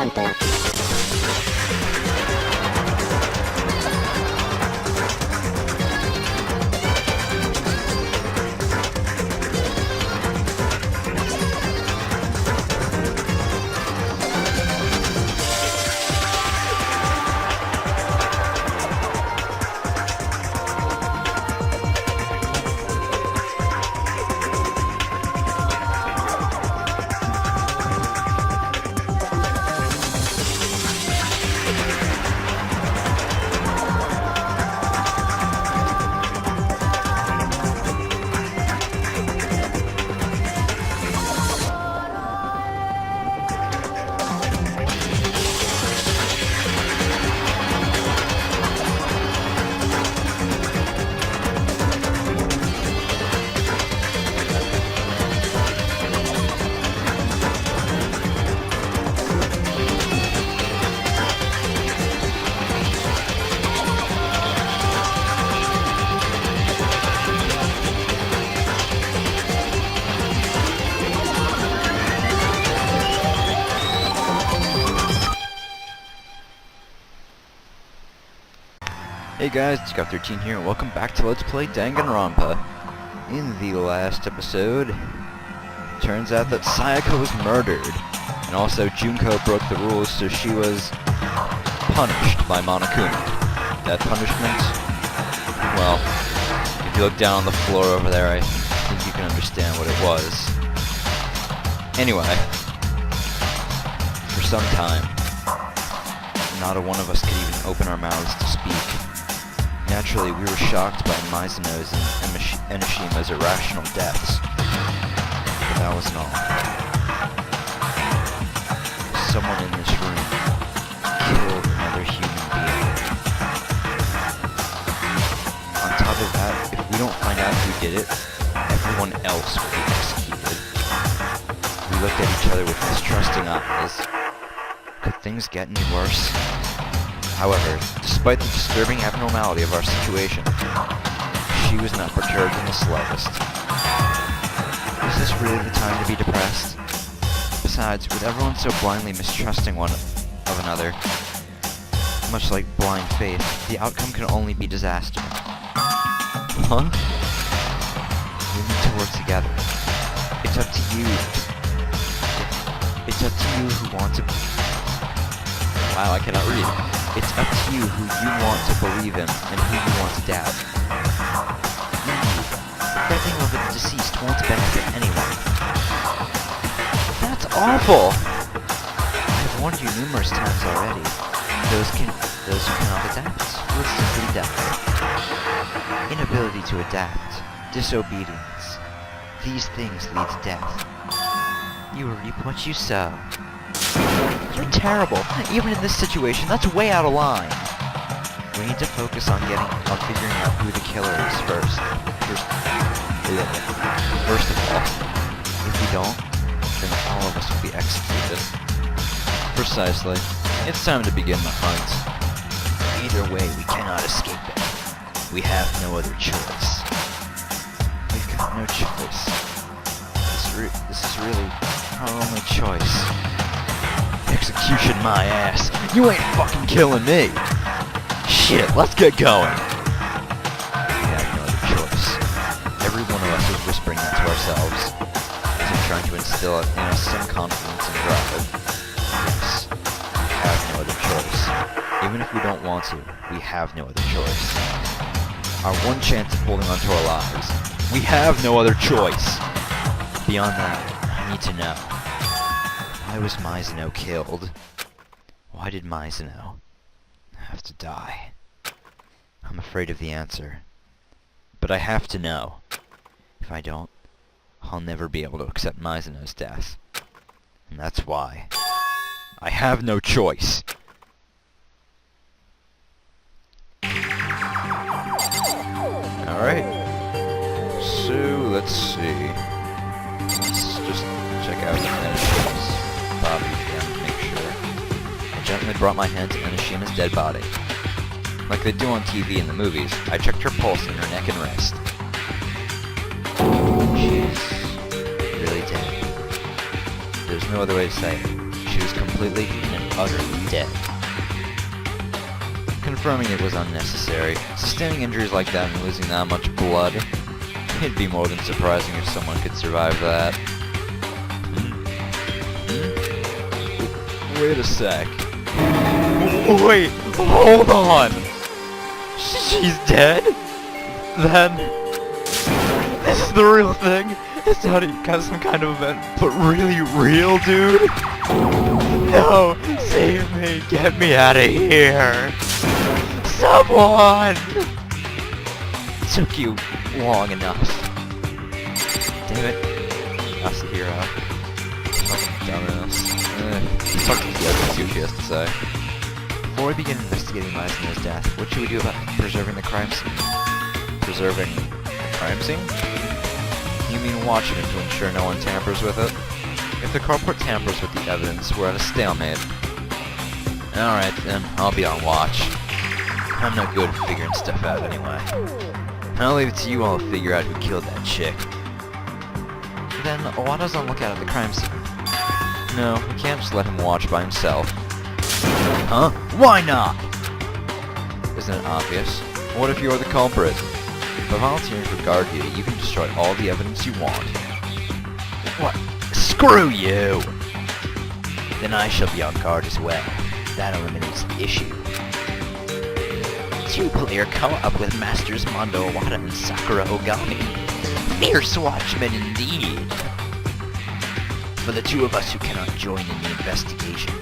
DanganRonpa. Hey guys, it's Scout13 here, and welcome back to Let's Play DanganRonpa. In the last episode, turns out that Sayaka was murdered, and also Junko broke the rules, so she was punished by Monokuma. That punishment, well, if you look down on the floor over there, I think you can understand what it was. Anyway, for some time, not a one of us could even open our mouths to speak. Naturally, we were shocked by Mizuno's and Enoshima's irrational deaths. But that wasn't all. Someone in this room killed another human being. On top of that, if we don't find out who did it, everyone else will be executed. We looked at each other with mistrusting eyes. Could things get any worse? However, despite the disturbing abnormality of our situation, she was not perturbed in the slightest. Is this really the time to be depressed? Besides, with everyone so blindly mistrusting one of another, much like blind faith, the outcome can only be disaster. Huh? We need to work together. It's up to you. It's up to you who want to... Wow, I cannot read. It's up to you who you want to believe in and who you want to doubt. The bending over the deceased won't benefit anyone. That's awful! I've warned you numerous times already. Those who cannot adapt will simply die. Inability to adapt, disobedience, these things lead to death. You will reap what you sow. You're terrible. Even in this situation, that's way out of line. We need to focus on figuring out who the killer is first. First of all, if we don't, then all of us will be executed. Precisely. It's time to begin the hunt. Either way, we cannot escape it. We have no other choice. We've got no choice. This is really our only choice. Execution my ass. You ain't fucking killing me. Shit, let's get going. We have no other choice. Every one of us is whispering that to ourselves, as if trying to instill in us some confidence and drive. Yes, we have no other choice. Even if we don't want to, we have no other choice. Our one chance of holding on to our lives. We have no other choice. Beyond that, I need to know. Why was Mizuno killed? Why did Mizuno have to die? I'm afraid of the answer. But I have to know. If I don't, I'll never be able to accept Mizuno's death. And that's why. I have no choice. Alright. So, let's see. Let's just check out the Enoshima's body again to make sure. I gently brought my hand to Enoshima's dead body. Like they do on TV in the movies, I checked her pulse in her neck and wrist. She's really dead. There's no other way to say it. She she was completely and utterly dead. Confirming it was unnecessary. Sustaining injuries like that and losing that much blood, it'd be more than surprising if someone could survive that. Wait a sec. Wait, hold on! She's dead? Then... this is the real thing? It's not kind of some kind of event, but really real, dude? No! Save me! Get me out of here! Someone! Took you long enough. Damn it. That's the hero. Fucking dumbass. Fuck the other, see what she has to say. Before we begin investigating Meisner's death, what should we do about preserving the crime scene? Preserving the crime scene? You mean watching it to ensure no one tampers with it? If the carport tampers with the evidence, we're at a stalemate. Alright then, I'll be on watch. I'm not good at figuring stuff out anyway. I'll leave it to you all to figure out who killed that chick. Then, why doesn't look out at the crime scene? No, we can't just let him watch by himself. Huh? Why not? Isn't it obvious? What if you're the culprit? By volunteering for guard duty, you can destroy all the evidence you want. What? Screw you! Then I shall be on guard as well. That eliminates the issue. Two-player co-op with Masters Mondo Owada and Sakura Ogami. Fierce watchmen indeed! For the two of us who cannot join in the investigation,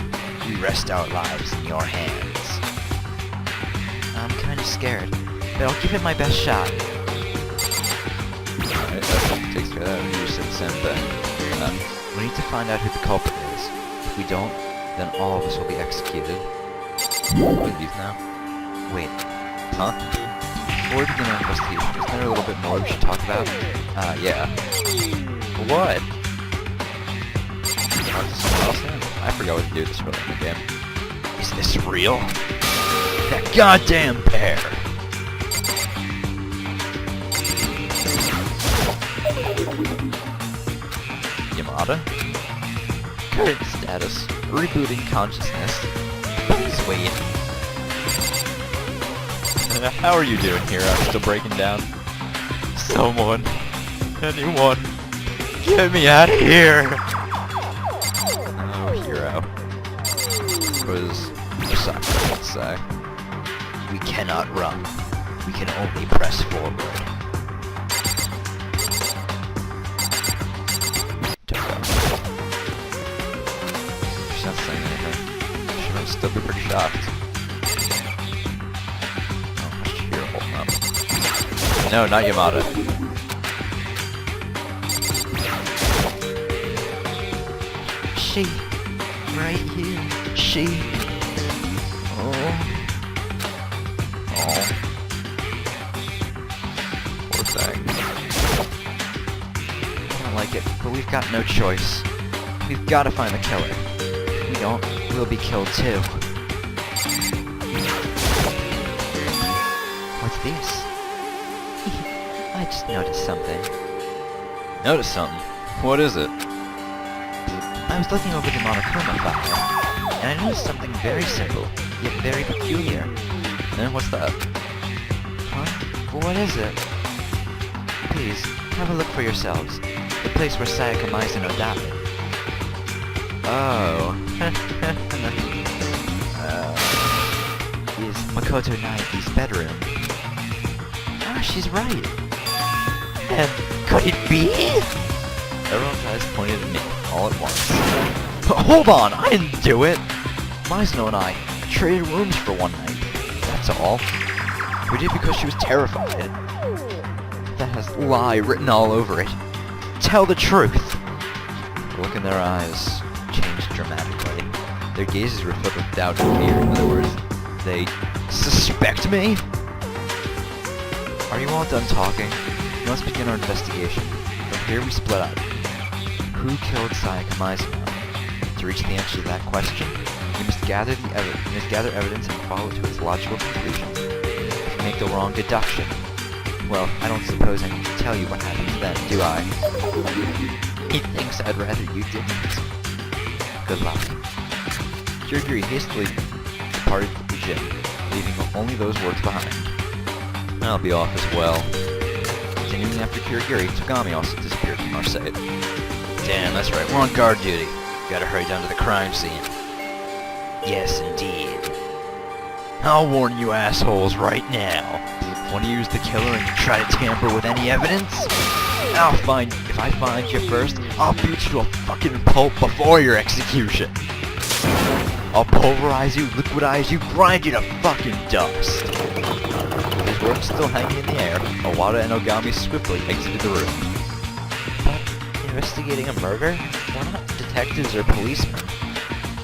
we rest our lives in your hands. I'm kinda scared, but I'll give it my best shot. Alright, that takes care of that. You said the same thing. We need to find out who the culprit is. If we don't, then all of us will be executed. What are these now? Wait. Huh? Before we begin our investigation, isn't there a little bit more we should talk about? Yeah. What? Talk to someone else then? I forgot what to do this early in the game. Is this real? That goddamn pair! Yamada? Current status. Rebooting consciousness. Please wait. How are you doing here? I'm still breaking down. Someone. Anyone. Get me out of here! Oh, hero. Was Sakura, let's say. We cannot run. We can only press forward. Don't go. She's not saying anything. She might still be pretty shocked. Oh, she's here holding up. No, not Yamada. She. Right here. She. Oh. Oh. Poor thing. I don't like it, but we've got no choice. We've got to find the killer. If we don't, we'll be killed too. What's this? I just noticed something. Noticed something? What is it? I was looking over the Monokuma file, and I noticed something very simple, yet very peculiar. And what's that? Huh? What is it? Please, have a look for yourselves. The place where Sayaka Maizuno died. Oh. Is Makoto Naiki's bedroom. Ah, she's right. And could it be? Everyone's eyes pointed at me, all at once. But hold on, I didn't do it! Maizuno and I traded rooms for one night. That's all. We did because she was terrified. That has lie written all over it. Tell the truth! The look in their eyes changed dramatically. Their gazes were filled with doubt and fear. In other words, they suspect me? Are you all done talking? We must begin our investigation. From here we split up. Who killed Sayaka Maizuno? To reach the answer to that question, we must gather evidence and follow it to its logical conclusion. If you make the wrong deduction, well, I don't suppose I need to tell you what happens then, do I? He thinks I'd rather you didn't. Good luck. Kirigiri hastily departed the gym, leaving only those words behind. I'll be off as well. Continuing after Kirigiri, Togami also disappeared from our sight. Damn, that's right, we're on guard duty. Gotta hurry down to the crime scene. Yes, indeed. I'll warn you assholes right now. Want to use the killer and try to tamper with any evidence? If I find you first, I'll beat you to a fucking pulp before your execution. I'll pulverize you, liquidize you, grind you to fucking dust. With his words still hanging in the air, Owada and Ogami swiftly exited the room. But investigating a murder? We're not detectives or policemen.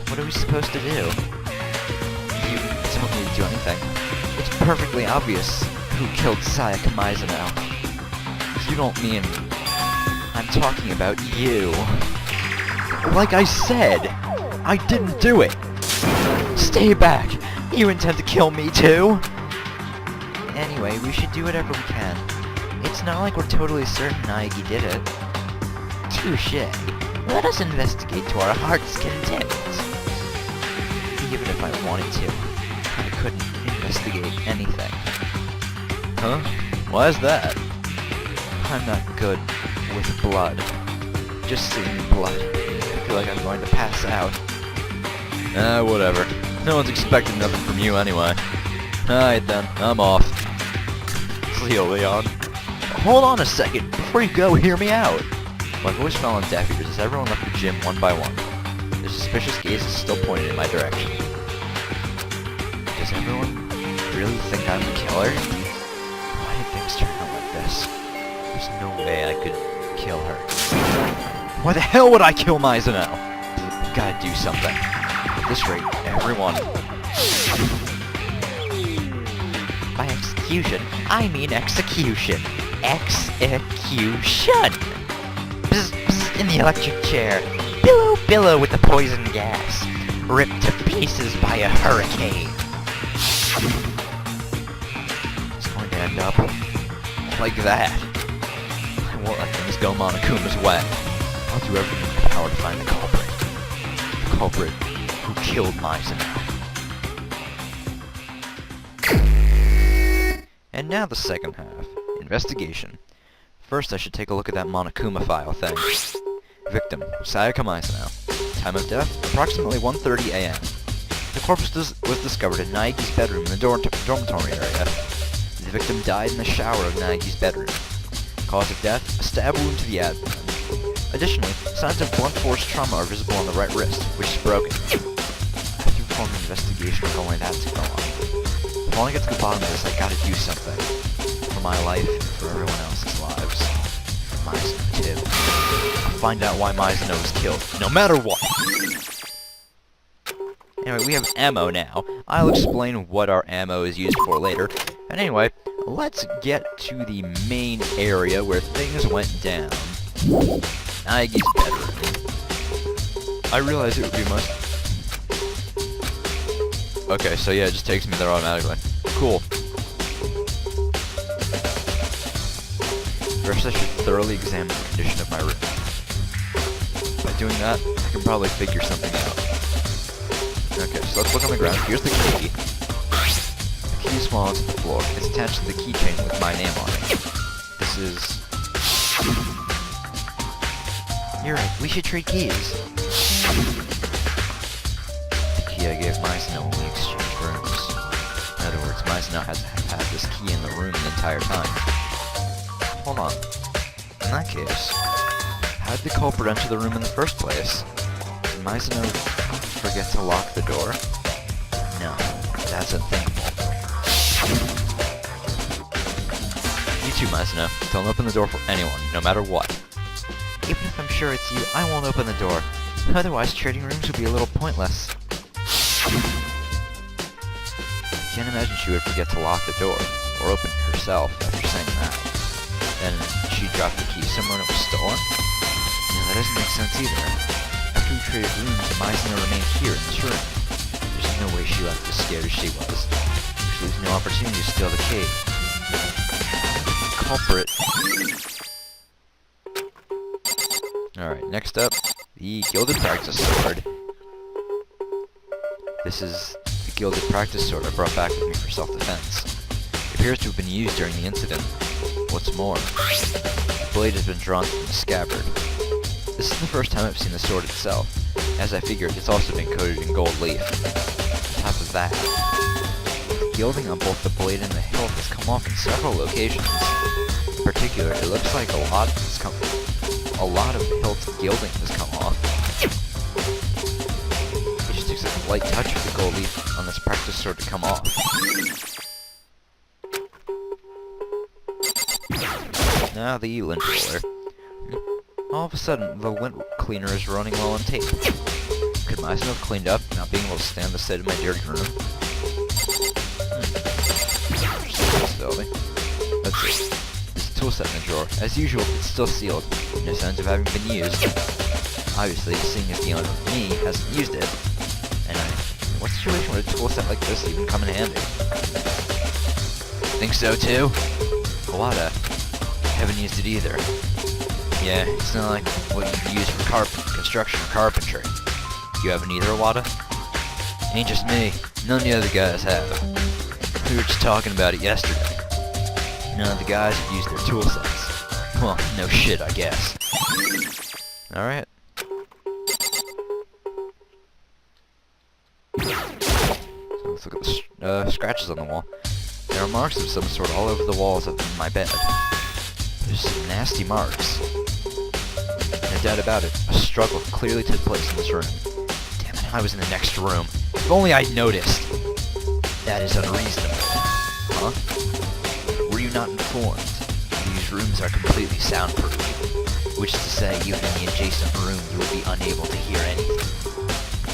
What are we supposed to do? You don't need to do anything. It's perfectly obvious who killed Sayaka Mizano. You don't mean... I'm talking about you. Like I said, I didn't do it. Stay back. You intend to kill me too? Anyway, we should do whatever we can. It's not like we're totally certain Naegi did it. Touché. Let us investigate to our heart's content. Even if I wanted to, I couldn't investigate anything. Huh? Why is that? I'm not good with blood. Just seeing blood. I feel like I'm going to pass out. Whatever. No one's expecting nothing from you anyway. Alright then, I'm off. See you, Leon. Hold on a second, before you go, hear me out. My voice fell on deaf ears as everyone left the gym one by one. Their suspicious gazes still pointed in my direction. Does everyone really think I'm the killer? Why did things turn out like this? There's no way I could kill her. Why the hell would I kill Mizano? Gotta do something. At this rate, everyone... By execution, I mean execution. Execution! Bzz, bzz, in the electric chair. Billow, billow with the poison gas. Ripped to pieces by a hurricane. It's going to end up like that. I won't let things go Monokuma's way. I'll do everything in my power to find the culprit. The culprit who killed Mizano. And now the second half. Investigation. First I should take a look at that Monokuma file thing. Victim, Sayaka Mizano. Time of death, approximately 1:30 a.m. The corpse was discovered in Naegi's bedroom in the dormitory area. The victim died in the shower of Naegi's bedroom. Cause of death, a stab wound to the abdomen. Additionally, signs of blunt force trauma are visible on the right wrist, which is broken. I have to perform an investigation if only that to go on. If I want to get to the bottom of this, I gotta do something. For my life, and for everyone else's lives. For Mizano too. I'll find out why Mizano was killed, no matter what! Anyway, we have ammo now. I'll explain what our ammo is used for later. And anyway, let's get to the main area where things went down. Naegi's bedroom. I realize it would be much... Okay, so yeah, it just takes me there automatically. Cool. First I should thoroughly examine the condition of my room. By doing that, I can probably figure something out. Okay, so let's look on the ground. Here's the key. The key is small onto the floor. It's attached to the keychain with my name on it. This is... You're right, we should trade keys. The key I gave Mizano when we exchanged rooms. In other words, Mizano has had this key in the room the entire time. Hold on. In that case, how did the culprit enter the room in the first place? Did Mizano forget to lock the door? No, that's unthinkable. You too, Mizano. Don't open the door for anyone, no matter what. Even if I'm sure it's you, I won't open the door. Otherwise, trading rooms would be a little pointless. I can't imagine she would forget to lock the door, or open it herself after saying that. Then she dropped the key somewhere and it was stolen? No, that doesn't make sense either. After we traded rooms, Mizano remained here in this room. There's no way she left as scared as she was. She leaves no opportunity to steal the key. Culprit. Alright, next up, the Gilded Practice Sword. This is the gilded practice sword I brought back with me for self-defense. It appears to have been used during the incident. What's more, the blade has been drawn from the scabbard. This is the first time I've seen the sword itself. As I figured, it's also been coated in gold leaf. On top of that, the gilding on both the blade and the hilt has come off in several locations. In particular, it looks like a lot of hilt's gilding has come off. It just takes a light touch of the gold leaf on this practice sword to come off. Now the lint roller. All of a sudden, the lint cleaner is running low on tape. Could Myson have cleaned up, not being able to stand the sight of my dirty room? Let's see. There's a tool set in the drawer. As usual, it's still sealed. No signs of having been used. Obviously, seeing as the owner of me hasn't used it. And in what situation would a tool set like this even come in handy? Think so too? Iwata. Haven't used it either. Yeah, it's not like what you'd use for construction or carpentry. You haven't either, Iwata? Ain't just me. None of the other guys have. We were just talking about it yesterday. None of the guys have used their tool sets. Well, no shit, I guess. Alright. So let's look at the scratches on the wall. There are marks of some sort all over the walls of my bed. There's some nasty marks. No doubt about it, a struggle clearly took place in this room. Damn it, I was in the next room. If only I'd noticed. That is unreasonable. Huh? Were you not informed? These rooms are completely soundproof. Which is to say, even in the adjacent room, you will be unable to hear anything.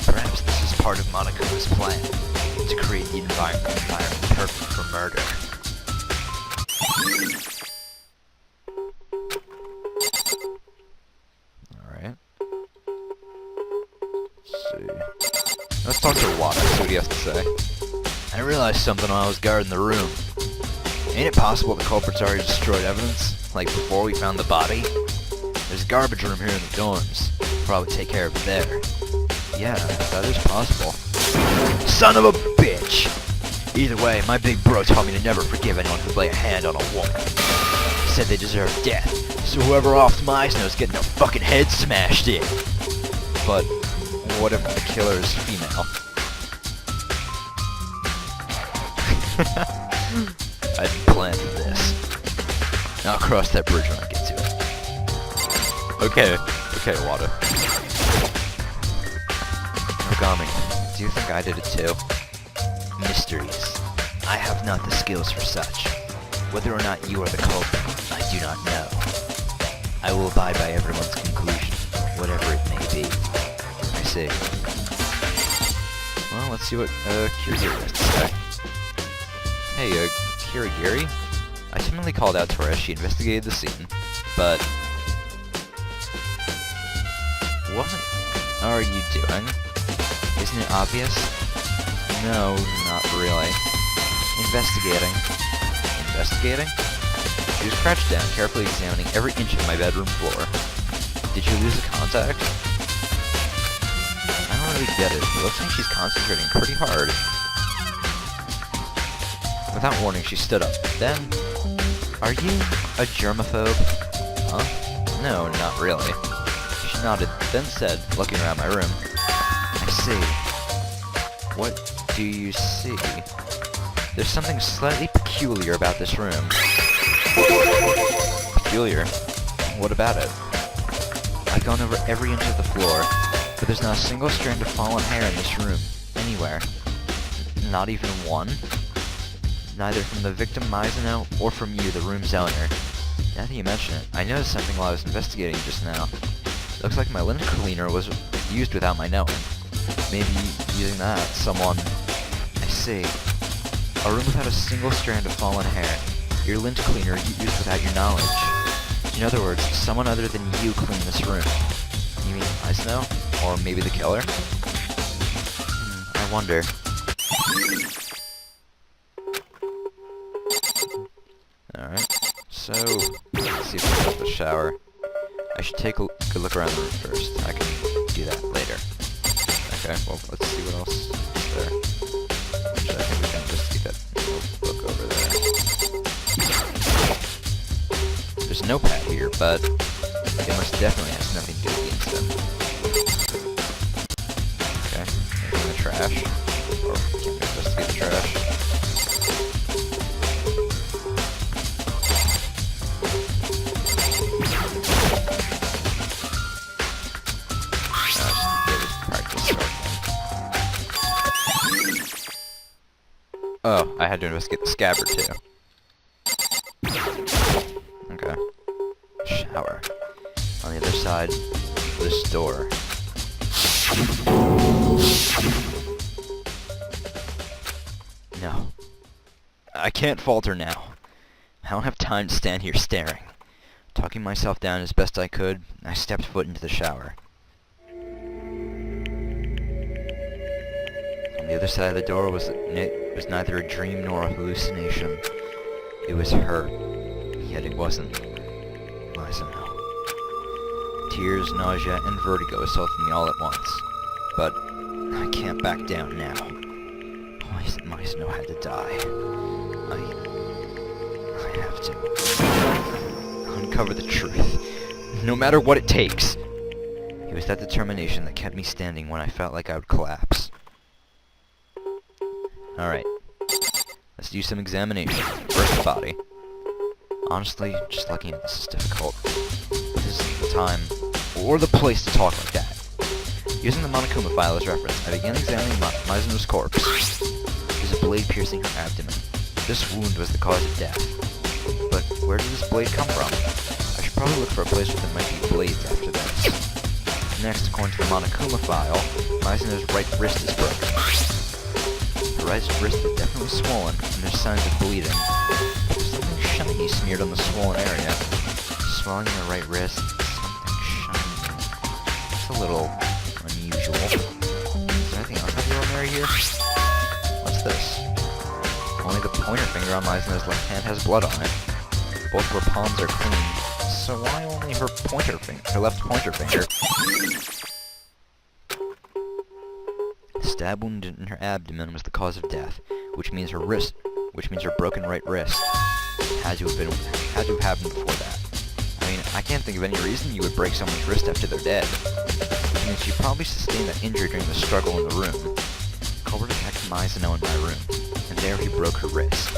Perhaps this is part of Monaco's plan, to create the environment perfect for murder. Alright. Let's see. Let's talk to Iwata, see what he has to say. I realized something while I was guarding the room. Ain't it possible the culprits already destroyed evidence? Like before we found the body? There's a garbage room here in the dorms. Probably take care of it there. Yeah, that is possible. Son of a bitch! Either way, my big bro taught me to never forgive anyone who'd lay a hand on a woman. He said they deserve death, so whoever offed Meisner's getting their fucking head smashed in. But what if the killer is female? I planned this. I'll cross that bridge when I get to it. Okay, Iwata. Ogami, do you think I did it too? Mysteries. I have not the skills for such. Whether or not you are the culprit, I do not know. I will abide by everyone's conclusion, whatever it may be. I see. Well, let's see what Kirigiri has to say. Hey, Kirigiri? I timidly called out to her as she investigated the scene, but... What are you doing? Isn't it obvious? No, not really. Investigating. Investigating? She was crouched down, carefully examining every inch of my bedroom floor. Did you lose a contact? I don't really get it. It looks like she's concentrating pretty hard. Without warning, she stood up. Then, are you a germaphobe? Huh? No, not really. She nodded, then said, looking around my room, I see. What do you see? There's something slightly peculiar about this room. Peculiar? What about it? I've gone over every inch of the floor, but there's not a single strand of fallen hair in this room. Anywhere. Not even one? Neither from the victim Mizuno or from you, the room's owner. Now that you mention it, I noticed something while I was investigating just now. Looks like my lint cleaner was used without my knowing. Maybe using that, someone... I see. A room without a single strand of fallen hair. Your lint cleaner used without your knowledge. In other words, someone other than you cleaned this room. You mean Mizuno? Or maybe the killer? I wonder. Alright, so, let's see if we can get the shower. I should take a good look around the room first. I can do that later. Okay. Okay, well, let's see what else is there. Actually, I think we can just get that notebook over there. There's no pad here, but it most definitely has nothing to do with the incident. Okay, anything in the trash? Or can we investigate the trash? Oh, I had to investigate the scabbard too. Okay. Shower. On the other side of this door. No. I can't falter now. I don't have time to stand here staring. Talking myself down as best I could, I stepped foot into the shower. On the other side of the door was neither a dream nor a hallucination. It was her, yet it wasn't. Maizano. Tears, nausea, and vertigo assaulted me all at once. But I can't back down now. Maizano had to die. I have to uncover the truth, no matter what it takes. It was that determination that kept me standing when I felt like I would collapse. Alright, let's do some examination. First the body. Honestly, just looking at this is difficult. This isn't the time, or the place to talk like that. Using the Monokuma file as reference, I began examining Maizano's corpse. There was a blade piercing her abdomen. This wound was the cause of death. But where did this blade come from? I should probably look for a place where there might be blades after this. Next, according to the Monokuma file, Maizano's right wrist is broken. The right wrist is definitely swollen, and there's signs of bleeding. There's something shiny smeared on the swollen area. Swelling in the right wrist, something shiny. It's a little unusual. Is there anything else out of the ordinary here? What's this? Only the pointer finger on Maizano's left hand has blood on it. Both of her palms are clean, so why only her left pointer finger? The stab wound in her abdomen was the cause of death, which means her broken right wrist had to have happened before that. I mean, I can't think of any reason you would break someone's wrist after they're dead. Which means she probably sustained that injury during the struggle in the room. Culprit attacked Maizano in my room, and there he broke her wrist.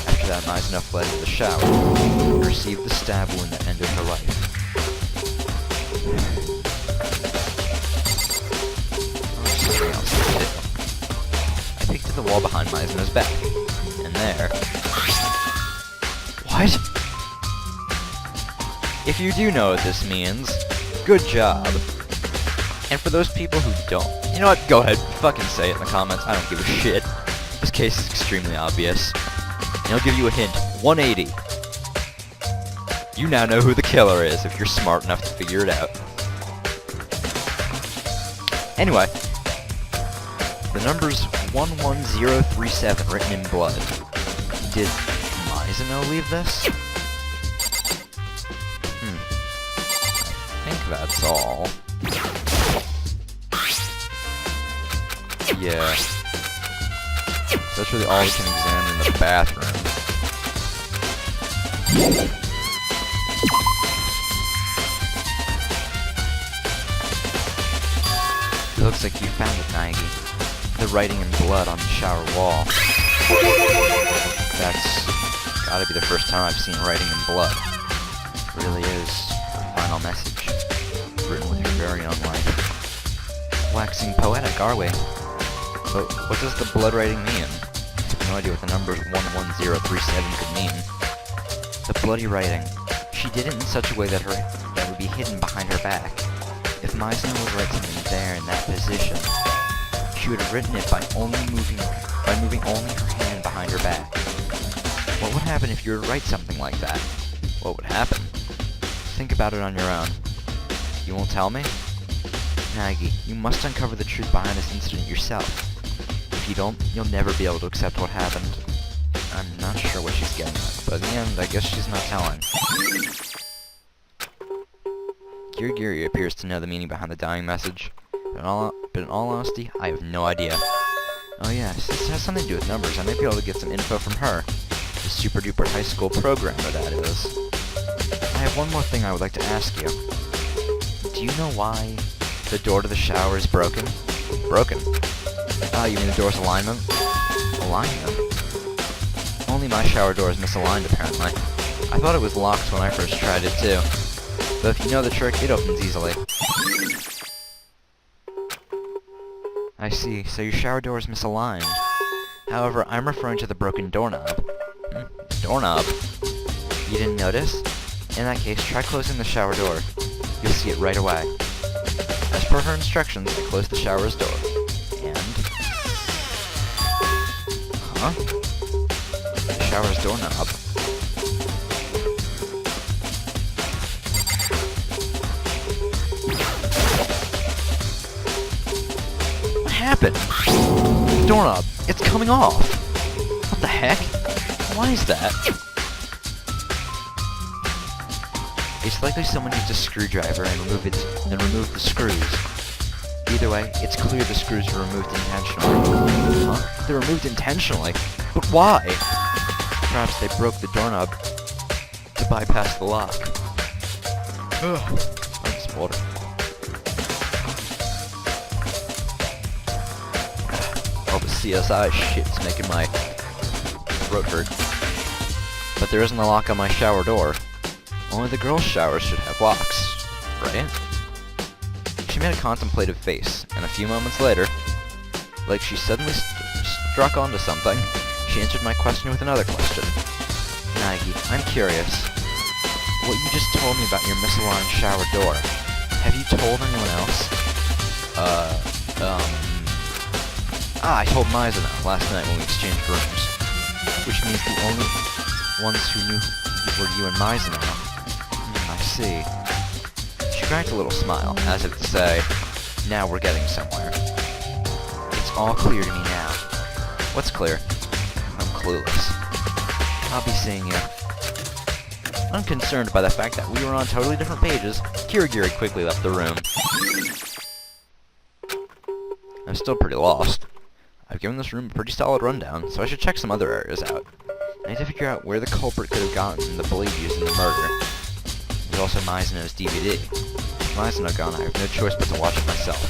After that, Maizano fled to the shower, and received the stab wound that ended her life. Something else here too. I peeked at the wall behind Maizano's back, and there... What? If you do know what this means, good job. And for those people who don't, you know what, go ahead, fucking say it in the comments, I don't give a shit. This case is extremely obvious. And I'll give you a hint, 180. You now know who the killer is, if you're smart enough to figure it out. Anyway, the number's 11037 written in blood. Did Maizano leave this? I think that's all. Yeah. That's really all we can examine in the bathroom. It looks like you found it, Naegi. The writing in blood on the shower wall. That's gotta be the first time I've seen writing in blood. It really is her final message, written with her very own life. Waxing poetic, are we? But what does the blood writing mean? I have no idea what the numbers 11037 could mean. The bloody writing. She did it in such a way that would be hidden behind her back. If Maizano would write something there in that position, she would have written it by moving only her hand behind her back. What would happen if you were to write something like that? What would happen? Think about it on your own. You won't tell me? Naegi, you must uncover the truth behind this incident yourself. If you don't, you'll never be able to accept what happened. I'm not sure what she's getting at, but in the end, I guess she's not telling. Kirigiri appears to know the meaning behind the dying message. But in all honesty, I have no idea. Oh yes, this has something to do with numbers. I may be able to get some info from her. The super duper high school programmer, that is. I have one more thing I would like to ask you. Do you know why the door to the shower is broken? Broken? Ah, you mean the door's alignment? Alignment? Only my shower door is misaligned, apparently. I thought it was locked when I first tried it, too. But if you know the trick, it opens easily. I see, so your shower door is misaligned. However, I'm referring to the broken doorknob. Doorknob? You didn't notice? In that case, try closing the shower door. You'll see it right away. As per her instructions, I closed the shower's door. And... Huh? The shower's doorknob. What happened? The doorknob. It's coming off. What the heck? Why is that? It's likely someone used a screwdriver and removed the screws. Either way, it's clear the screws were removed intentionally. Huh? They're removed intentionally? But why? Perhaps they broke the doorknob to bypass the lock. Ugh. Thanks, water. All the CSI shit's making my throat hurt. But there isn't a lock on my shower door. Only the girls' showers should have locks, right? She made a contemplative face, and a few moments later, like she suddenly struck onto something, she answered my question with another question. Maggie, I'm curious. What you just told me about your misaligned shower door, have you told anyone else? I told Mizuna last night when we exchanged rooms. Which means the only ones who knew were you and Mizuna. I see. She cracked a little smile, as if to say, now we're getting somewhere. It's all clear to me now. What's clear? I'm clueless. I'll be seeing you. Unconcerned by the fact that we were on totally different pages, Kirigiri quickly left the room. I'm still pretty lost. I've given this room a pretty solid rundown, so I should check some other areas out. I need to figure out where the culprit could have gotten the blade used in the murder. There's also Mizuno's DVD. With Mizuno gone, I have no choice but to watch it myself.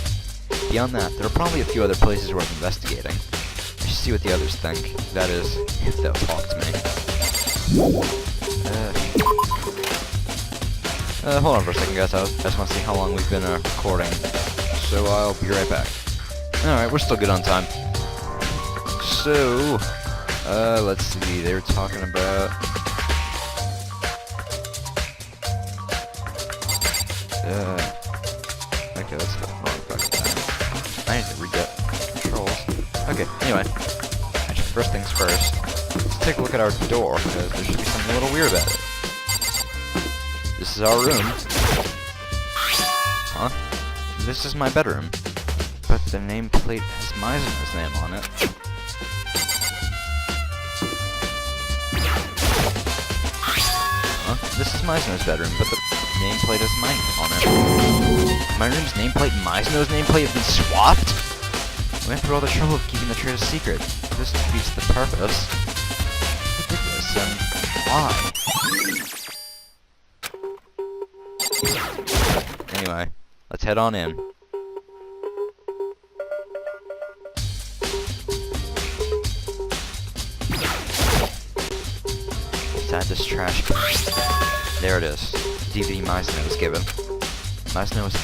Beyond that, there are probably a few other places worth investigating. I should see what the others think. That is, if they'll talk to me. Hold on for a second, guys. I just want to see how long we've been recording. So I'll be right back. Alright, we're still good on time. So, let's see. They were talking about... okay, that's the wrong fucking time. I need to reget controls. Okay, anyway. Actually, first things first. Let's take a look at our door, because there should be something a little weird about it. This is our room. Huh? This is my bedroom. But the nameplate has Mizuno's name on it. Huh? This is Mizuno's bedroom, but the nameplate has my name on it. My room's nameplate and Mizuno's nameplate have been swapped? We went through all the trouble of keeping the trade a secret. This defeats the purpose. Who did this, and why? Anyway, let's head on in. Inside this trash can. There it is. DVD Mizuno was given. Mizuno was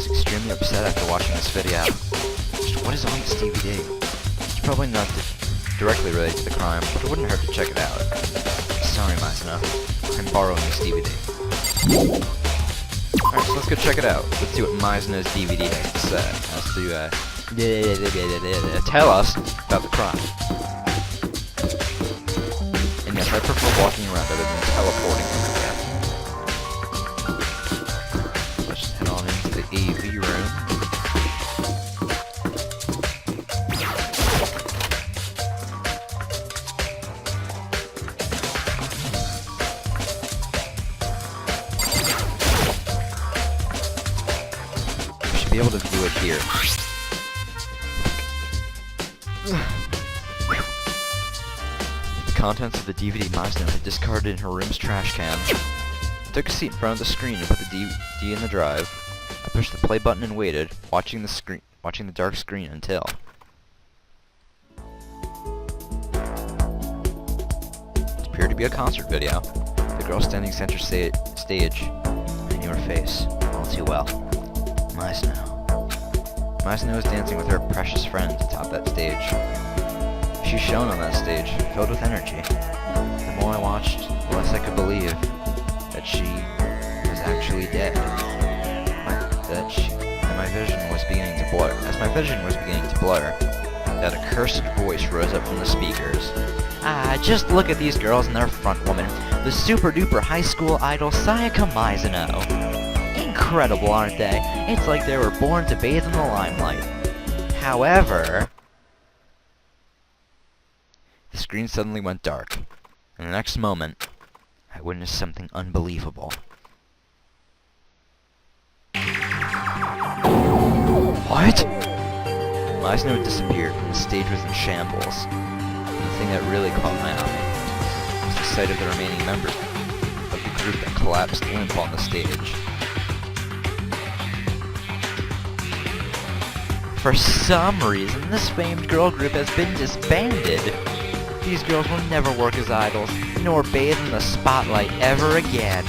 extremely upset after watching this video. Just what is on this DVD? It's probably not directly related to the crime, but it wouldn't hurt to check it out. Sorry, Mizuno. I'm borrowing this DVD. Alright, so let's go check it out. Let's see what Mizuno's DVD has to say. Has to tell us about the crime. And yes, I prefer walking around other than teleporting everywhere. Let's just head on into the AV room. to view it here. The contents of the DVD Mazno had discarded in her room's trash can. I took a seat in front of the screen and put the DVD in the drive. I pushed the play button and waited, watching the dark screen until... It appeared to be a concert video. The girl standing center stage. I knew her face all too well. Mazno. Mazno was dancing with her precious friends atop that stage. She shone on that stage, filled with energy. The more I watched, the less I could believe that she was actually dead. And my vision was beginning to blur. As my vision was beginning to blur, that accursed voice rose up from the speakers. Just look at these girls and their front woman, the super-duper high school idol Sayaka Mizuno. Incredible, aren't they? It's like they were born to bathe in the limelight. However... The screen suddenly went dark, and the next moment, I witnessed something unbelievable. What? Mizuno had disappeared, and the stage was in shambles. And the thing that really caught my eye was the sight of the remaining members of the group that collapsed limp on the stage. For some reason, this famed girl group has been disbanded. These girls will never work as idols, nor bathe in the spotlight ever again.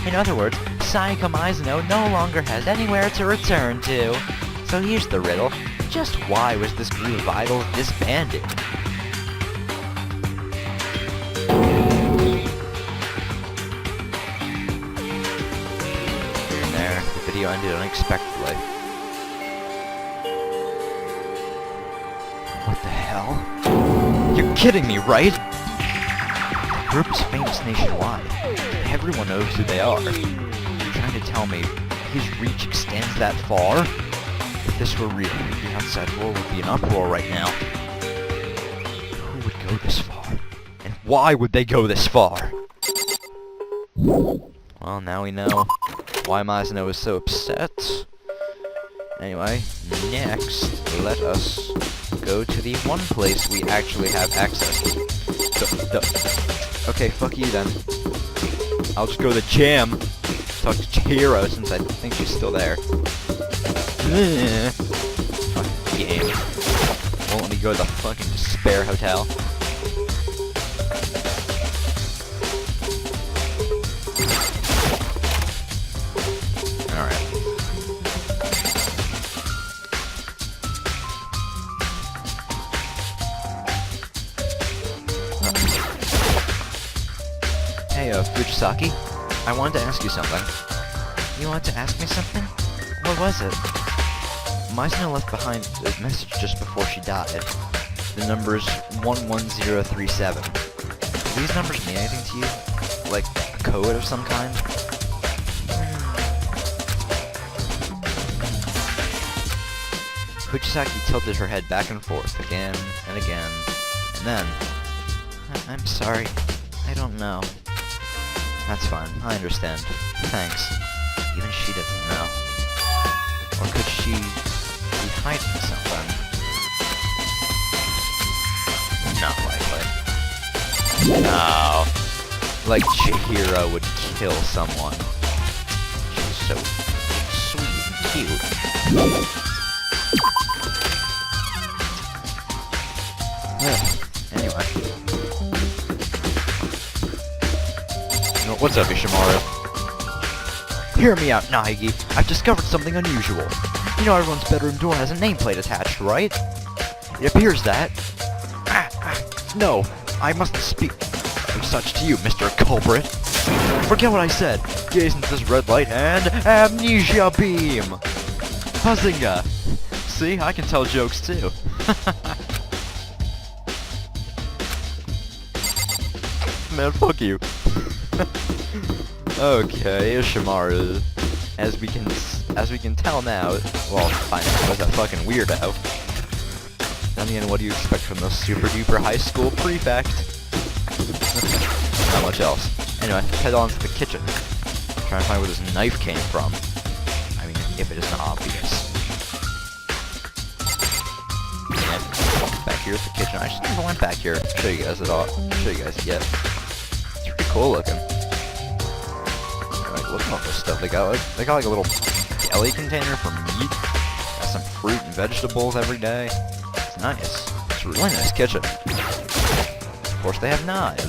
In other words, Sayaka Mizuno no longer has anywhere to return to. So here's the riddle. Just why was this group of idols disbanded? And there, the video ended unexpectedly. What the hell? You're kidding me, right? The group is famous nationwide. Everyone knows who they are. You're trying to tell me his reach extends that far? If this were real, the outside world would be in uproar right now. Who would go this far? And why would they go this far? Well, now we know why Mizuno is so upset. Anyway, next, let us go to the one place we actually have access to. Okay, fuck you then. I'll just go to the gym. Talk to Chihiro since I think she's still there. Fucking game. Won't let me go to the fucking Despair Hotel. Alright. Hey, Fujisaki. I wanted to ask you something. You wanted to ask me something? What was it? Mizuno left behind a message just before she died. The number's 11037. Do these numbers mean anything to you? Like a code of some kind? Fujisaki tilted her head back and forth again and again, and then... I'm sorry. I don't know. That's fine. I understand. Thanks. Even she doesn't know. Or could she be hiding something? Not likely. No. Like Chihiro would kill someone. She's so sweet and cute. Anyway. What's up, Ishimaru? Hear me out, Naegi. I've discovered something unusual. You know everyone's bedroom door has a nameplate attached, right? It appears that... No, I mustn't speak of such to you, Mr. Culprit. Forget what I said. Gaze into this red light and... Amnesia Beam! Bazinga! See, I can tell jokes too. Man, fuck you. Okay, Ishimaru. As we can tell now, well, fine, I was a fucking weirdo. Then again, what do you expect from the super duper high school prefect? Not much else. Anyway, head on to the kitchen. Try and find where this knife came from. I mean, if it isn't obvious. here at the kitchen. I just never went back here. I'll show you guys it all. I'll show you guys it yet. It's pretty cool looking. Like, look at all this stuff they got. They got like a little deli container for meat. Got some fruit and vegetables every day. It's nice. It's a really nice kitchen. Of course, they have knives.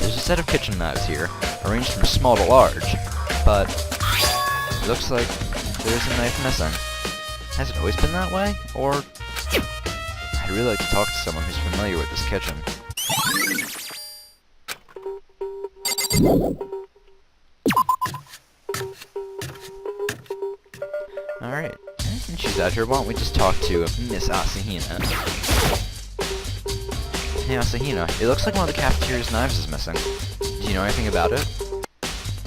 There's a set of kitchen knives here, arranged from small to large, but it looks like there's a knife missing. Has it always been that way? Or I'd really like to talk to someone who's familiar with this kitchen. Alright, since she's out here, why don't we just talk to Miss Asahina? Hey Asahina, it looks like one of the cafeteria's knives is missing. Do you know anything about it?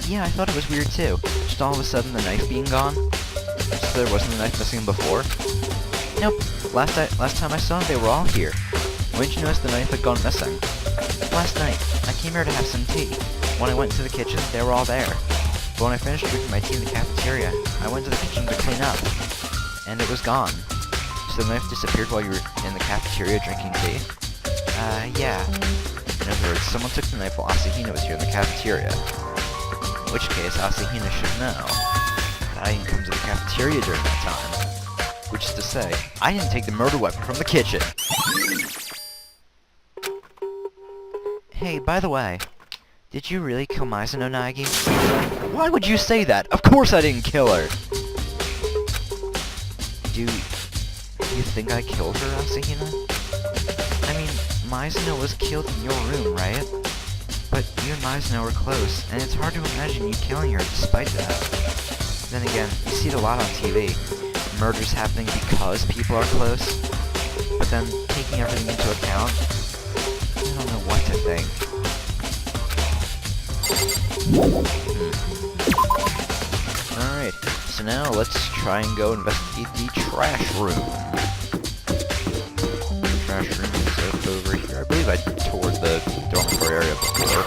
Yeah, I thought it was weird too. Just all of a sudden the knife being gone. So there wasn't a knife missing before? Nope. Last time I saw them, they were all here. When did you notice the knife had gone missing? Last night. I came here to have some tea. When I went into the kitchen, they were all there. But when I finished drinking my tea in the cafeteria, I went to the kitchen to clean up. And it was gone. So the knife disappeared while you were in the cafeteria drinking tea? Yeah. In other words, someone took the knife while Asahina was here in the cafeteria. In which case, Asahina should know that I didn't come to the cafeteria during that time. Which is to say, I didn't take the murder weapon from the kitchen. Hey, by the way, did you really kill Mizuno Naegi? Why would you say that? Of course I didn't kill her! Do you think I killed her, Asahina? I mean, Mizuno was killed in your room, right? But you and Mizuno were close, and it's hard to imagine you killing her despite that. Then again, you see it a lot on TV. Murders happening because people are close. But then, taking everything into account, I don't know what to think. Alright, so now let's try and go investigate the trash room. The trash room is over here. I believe I toured the dormitory area before.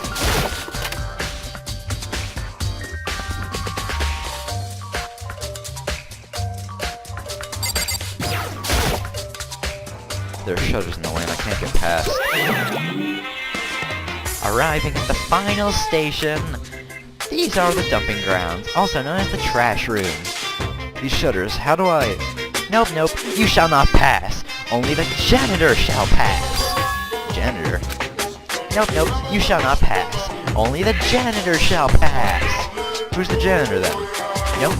There are shutters in the way and I can't get past. Arriving at the final station! These are the dumping grounds, also known as the trash room. These shutters, how do I... Nope, you shall not pass! Only the janitor shall pass! Janitor? Nope, you shall not pass! Only the janitor shall pass! Who's the janitor then?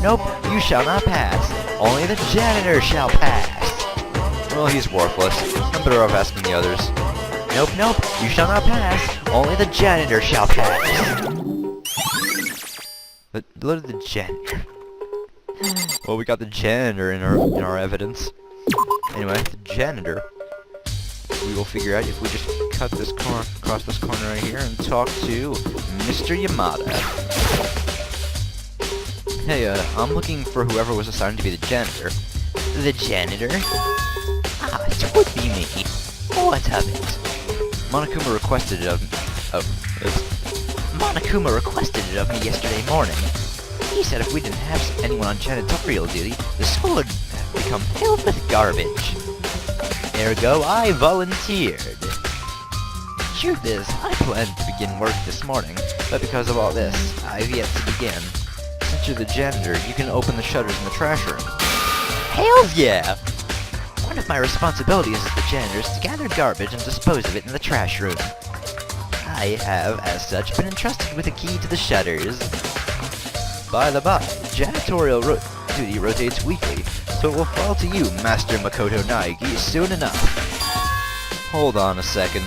Nope, you shall not pass! Only the janitor shall pass! Well, he's worthless. I'm better off asking the others. Nope, you shall not pass. Only the janitor shall pass. But look at the janitor. Well, we got the janitor in our evidence. Anyway, the janitor. We will figure out if we just cut this corner across this corner right here and talk to Mr. Yamada. Hey, I'm looking for whoever was assigned to be the janitor. The janitor? Ah, it would be me. What of it? Monokuma requested it of me yesterday morning. He said if we didn't have anyone on janitorial duty, the school would become filled with garbage. Ergo, I volunteered. Truth is, I planned to begin work this morning, but because of all this, I've yet to begin. Since you're the janitor, you can open the shutters in the trash room. Hells yeah! One of my responsibilities as the janitor is to gather garbage and dispose of it in the trash room. I have, as such, been entrusted with a key to the shutters. By the by, janitorial duty rotates weekly, so it will fall to you, Master Makoto Naegi, soon enough. Hold on a second.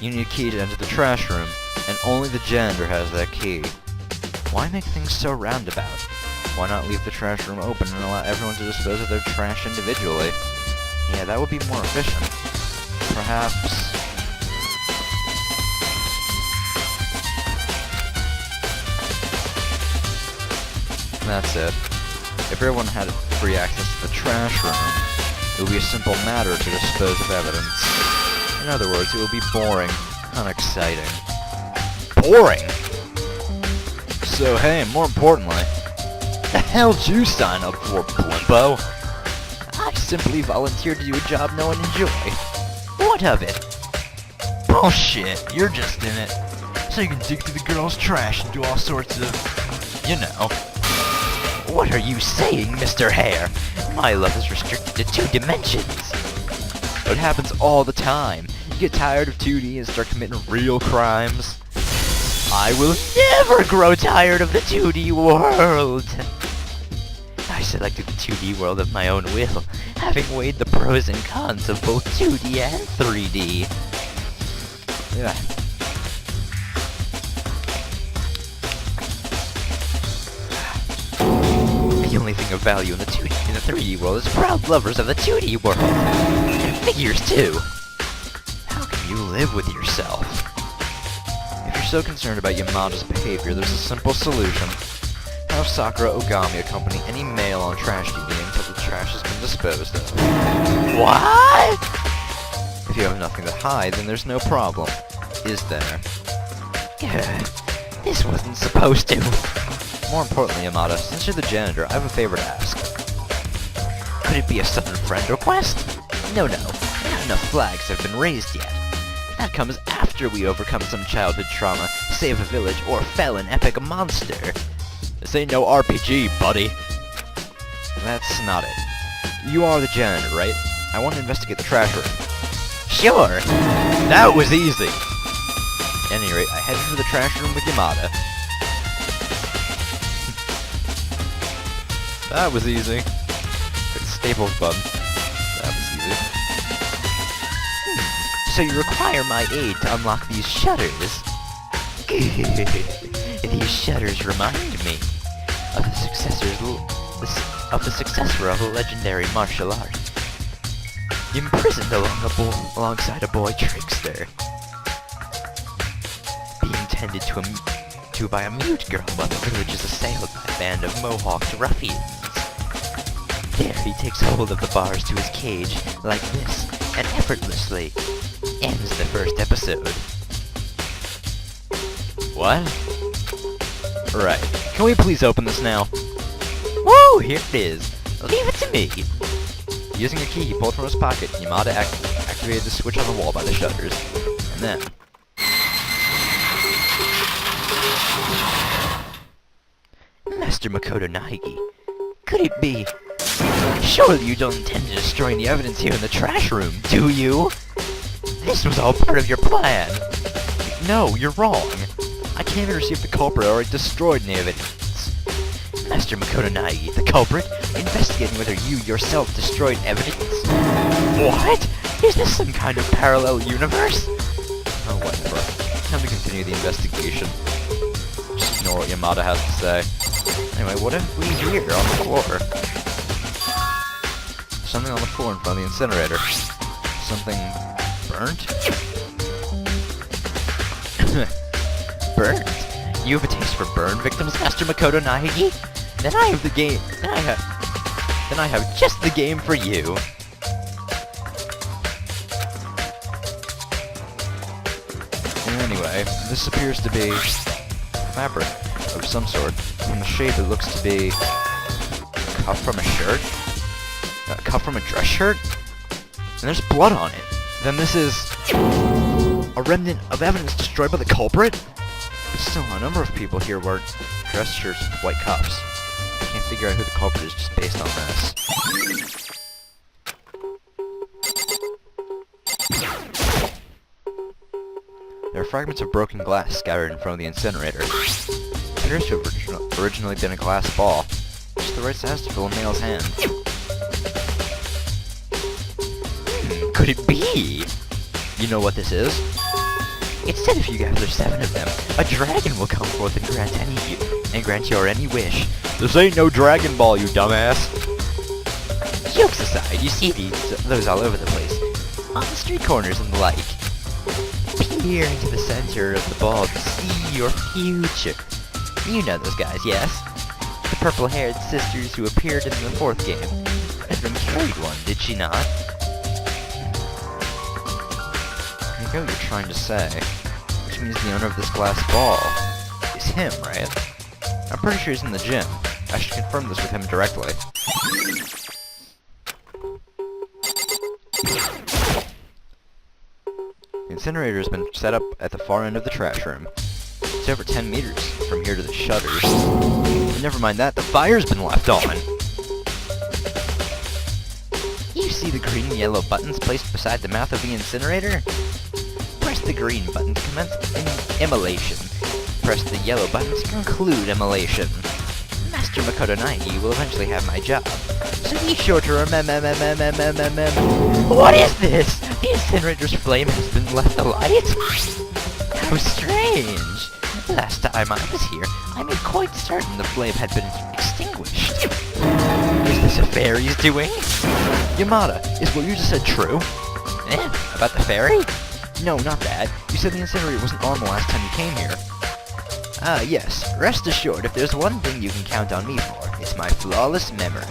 You need a key to enter the trash room, and only the janitor has that key. Why make things so roundabout? Why not leave the trash room open and allow everyone to dispose of their trash individually? Yeah, that would be more efficient. Perhaps... That's it. If everyone had free access to the trash room, it would be a simple matter to dispose of evidence. In other words, it would be boring, unexciting. Boring? So hey, more importantly, the hell did you sign up for, Blimpo? I simply volunteered to do a job no one enjoyed. What of it? Bullshit, you're just in it. So you can dig through the girls' trash and do all sorts of, you know. What are you saying, Mr. Hare? My love is restricted to 2 dimensions. It happens all the time. You get tired of 2D and start committing real crimes. I will never grow tired of the 2D world. I selected the 2D world of my own will, having weighed the pros and cons of both 2D and 3D. Yeah. The only thing of value in the 3D world is proud lovers of the 2D world. And figures, too. How can you live with yourself? If you're so concerned about Yamada's behavior, there's a simple solution. Have Sakura Ogami accompany any male on trash duty until the trash has been disposed of. What? If you have nothing to hide, then there's no problem. Is there? Good. This wasn't supposed to. More importantly, Yamada, since you're the janitor, I have a favor to ask. Could it be a sudden friend request? No, not enough flags have been raised yet. That comes after we overcome some childhood trauma, save a village, or fell an epic monster. This ain't no RPG, buddy. That's not it. You are the janitor, right? I want to investigate the trash room. Sure! That was easy! At any rate, I headed to the trash room with Yamada. That was easy. Quick staples button. That was easy. So you require my aid to unlock these shutters? These shutters remind me of the successor of a legendary martial art. Imprisoned alongside a boy trickster. Being tended to by a mute girl while the village is assailed by a band of mohawked ruffians. There he takes hold of the bars to his cage, like this, and effortlessly ends the first episode. What? Right. Can we please open this now? Woo! Here it is. Leave it to me. Using a key he pulled from his pocket, Yamada activated the switch on the wall by the shutters. And then... Master Makoto Naegi. Could it be... Surely you don't intend to destroy the evidence here in the trash room, do you? This was all part of your plan. No, you're wrong. I can't even see if the culprit already destroyed any evidence. Master Makoto Naegi, the culprit, investigating whether you yourself destroyed evidence? What? Is this some kind of parallel universe? Oh, whatever. Time to continue the investigation. Just ignore what Yamada has to say. Anyway, what if we hear on the floor? Something on the floor in front of the incinerator. Something burnt? Burnt? You have a taste for burn victims, Master Makoto Naegi? Then I have the game. Then I have just the game for you. Anyway, this appears to be fabric of some sort. From the shape, it looks to be cut from a shirt. Cut from a dress shirt? And there's blood on it. Then this is a remnant of evidence destroyed by the culprit? But still, a number of people here wear dress shirts with white cuffs. I can't figure out who the culprit is just based on this. There are fragments of broken glass scattered in front of the incinerator. It appears to have originally been a glass ball, just the right size to fill a male's hand. Could it be? You know what this is? It said if you gather 7 of them, a dragon will come forth and grant your any wish. This ain't no Dragon Ball, you dumbass. Jokes aside, you see those all over the place, on the street corners and the like. Peer into the center of the ball to see your future. You know those guys, yes? The purple-haired sisters who appeared in the 4th game. Edmund carried one, did she not? I know what you're trying to say, which means the owner of this glass ball is him, right? I'm pretty sure he's in the gym. I should confirm this with him directly. incinerator has been set up at the far end of the trash room. It's over 10 meters from here to the shutters. And never mind that, the fire's been left on! You see the green and yellow buttons placed beside the mouth of the incinerator? Press the green button to commence immolation. Press the yellow button to conclude immolation. Master Makoto Naegi will eventually have my job, so be sure to remember. What is this? The incinerator's flame has been left alight? How strange! Last time I was here, I made quite certain the flame had been extinguished. Is this a fairy's doing? Yamada, is what you just said true? About the fairy? No, not that. You said the incinerator wasn't on the last time you came here. Ah, yes. Rest assured, if there's one thing you can count on me for, it's my flawless memory.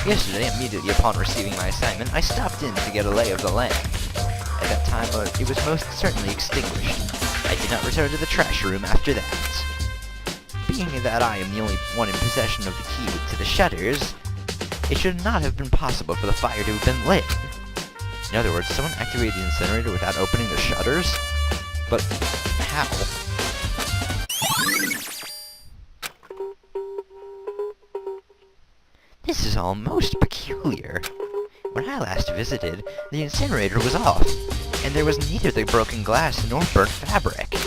Yesterday, immediately upon receiving my assignment, I stopped in to get a lay of the land. At that time, it was most certainly extinguished. I did not return to the trash room after that. Being that I am the only one in possession of the key to the shutters, it should not have been possible for the fire to have been lit. In other words, someone activated the incinerator without opening the shutters? But how? This is all most peculiar. When I last visited, the incinerator was off, and there was neither the broken glass nor burnt fabric.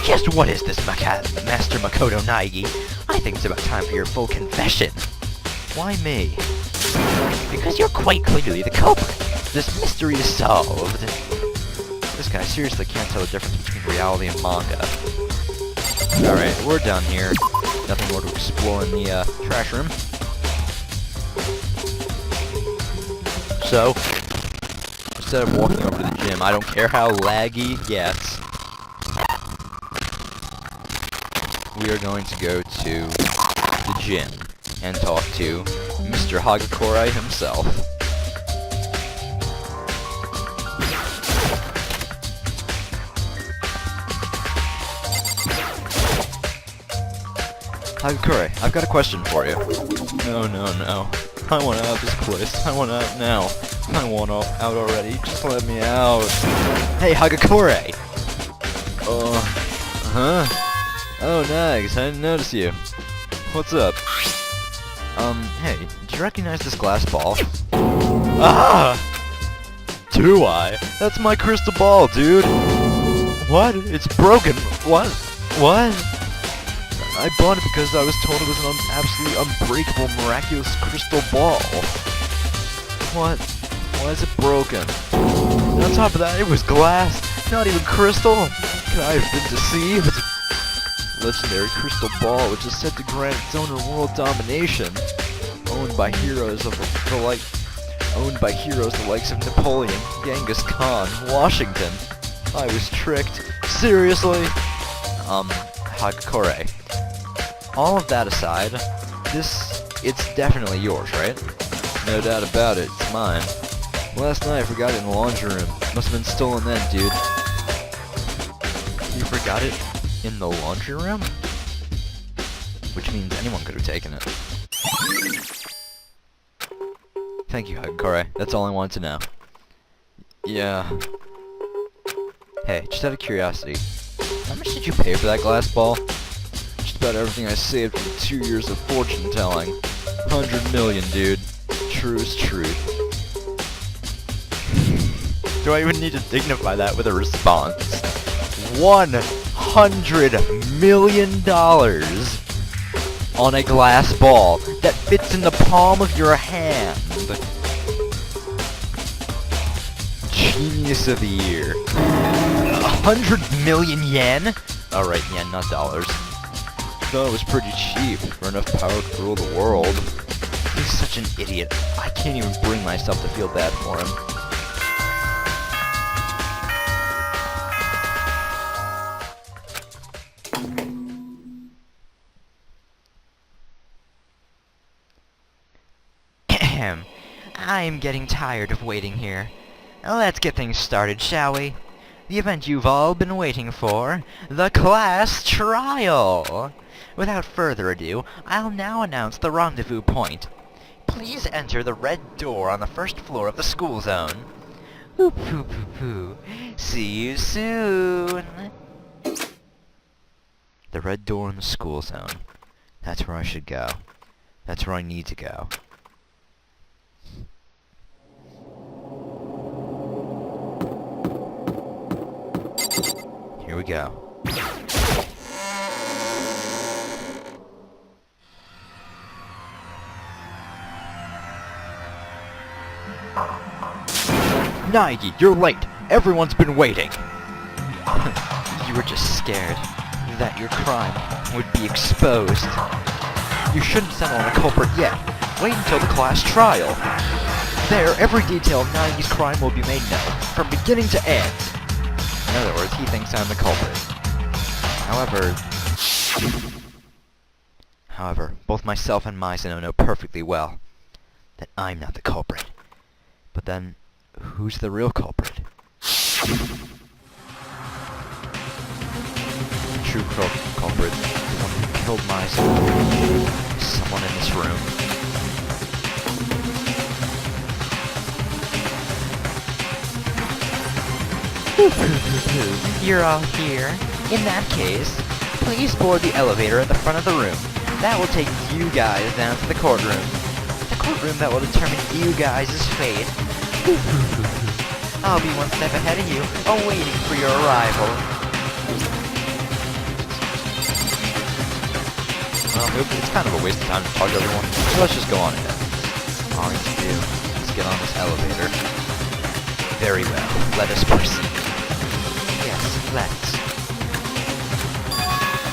Just what is this, Master Makoto Naegi? I think it's about time for your full confession. Why me? Because you're quite clearly the culprit. This mystery is solved. This guy seriously can't tell the difference between reality and manga. Alright, we're done here. Nothing more to explore in the trash room. So, instead of walking over to the gym, I don't care how laggy it gets, we are going to go to the gym and talk to Mr. Hagakure himself. Hagakure, I've got a question for you. No. I want out of this place. I want out now. I want out already. Just let me out. Hey, Hagakure! Huh? Oh, Nags, I didn't notice you. What's up? Hey, do you recognize this glass ball? Ah! Do I? That's my crystal ball, dude! What? It's broken! What? I bought it because I was told it was an absolutely unbreakable, miraculous crystal ball. What? Why is it broken? And on top of that, it was glass, not even crystal. Could I have been deceived? Legendary crystal ball, which is set to grant its owner world domination, owned by heroes the likes of Napoleon, Genghis Khan, Washington. I was tricked. Seriously? Hagakure. All of that aside, it's definitely yours, right? No doubt about it, it's mine. Last night I forgot it in the laundry room. Must have been stolen then, dude. You forgot it in the laundry room? Which means anyone could have taken it. Thank you, Hagakure. That's all I wanted to know. Yeah. Hey, just out of curiosity, how much did you pay for that glass ball? About everything I saved from 2 years of fortune telling. 100 million, dude. True as truth. Do I even need to dignify that with a response? $100 million on a glass ball that fits in the palm of your hand. Genius of the year. 100 million yen? Alright, yen, not dollars. I thought it was pretty cheap for enough power to rule the world. He's such an idiot. I can't even bring myself to feel bad for him. I'm getting tired of waiting here. Let's get things started, shall we? The event you've all been waiting for, the class trial! Without further ado, I'll now announce the rendezvous point. Please enter the red door on the first floor of the school zone. Poo poo poo poo. See you soon. The red door in the school zone. That's where I should go. That's where I need to go. Here we go. Nige, you're late. Everyone's been waiting. You were just scared that your crime would be exposed. You shouldn't settle on a culprit yet. Wait until the class trial. There, every detail of Nige's crime will be made known, from beginning to end. In other words, he thinks I'm the culprit. However, both myself and Mizuno know perfectly well that I'm not the culprit. But then, who's the real culprit? The true culprit, the one who killed Mizuno, is someone in this room. You're all here. In that case, please board the elevator at the front of the room. That will take you guys down to the courtroom. The courtroom that will determine you guys' fate. I'll be one step ahead of you, awaiting for your arrival. Well, it's kind of a waste of time to talk to everyone, so let's just go on ahead. All I need to do is get on this elevator. Very well, let us proceed. Yes, let's.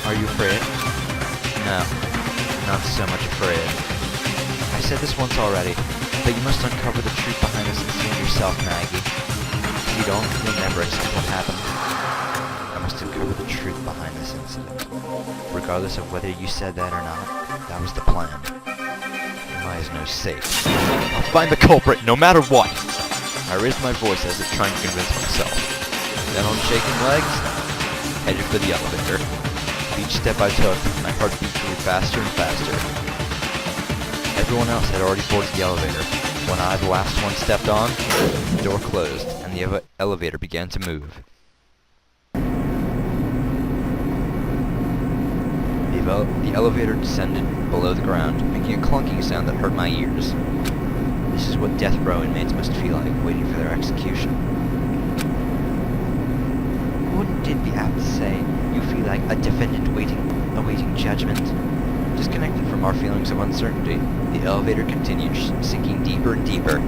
Are you afraid? No, not so much afraid. I said this once already, but you must uncover the truth behind this incident yourself, Maggie. If you don't, you'll never accept what happened. I must uncover the truth behind this incident. Regardless of whether you said that or not, that was the plan. Why is no safe? I'll find the culprit, no matter what! I raised my voice as if trying to convince myself. Then on shaking legs, headed for the elevator. Each step I took, my heart beat grew faster and faster. Everyone else had already boarded the elevator. When I, the last one, stepped on, the door closed, and the elevator began to move. The elevator descended below the ground, making a clunking sound that hurt my ears. This is what death row inmates must feel like, waiting for their execution. Wouldn't it be apt to say you feel like a defendant awaiting judgment? Disconnected from our feelings of uncertainty, the elevator continued, sinking deeper and deeper.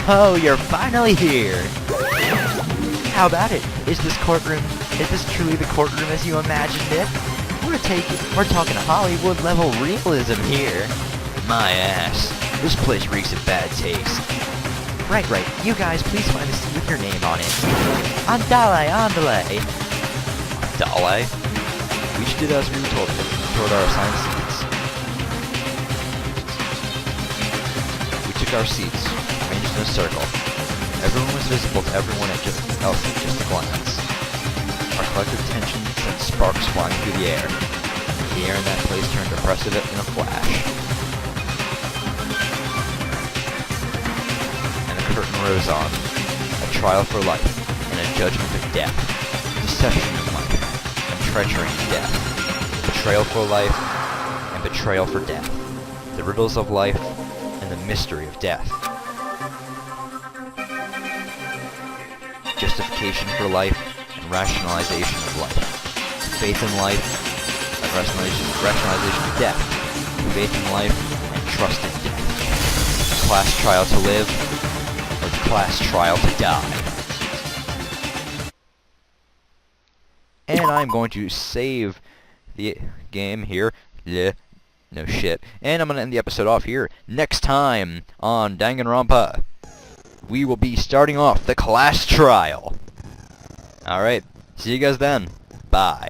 Yo, you're finally here! How about it? Is this truly the courtroom as you imagined it? We're talking Hollywood-level realism here. My ass, this place reeks of bad taste. Right, you guys please find a seat with your name on it. Andale! Andale? We each did as we were told toward our assigned seats. We took our seats, arranged in a circle. Everyone was visible to everyone else at just a glance. Our collective tension sent sparks flying through the air. The air in that place turned oppressive in a flash. And the curtain rose on. A trial for life, and a judgment of death. Deception of life, and treachery in death. Betrayal for life, and betrayal for death. The riddles of life, and the mystery of death. Justification for life, and rationalization of life. Faith in life, and rationalization of death. Faith in life, and trust in death. The class trial to live, or the class trial to die. And I'm going to save the game here. No shit. And I'm going to end the episode off here. Next time on DanganRonpa, we will be starting off the class trial. Alright, see you guys then. Bye.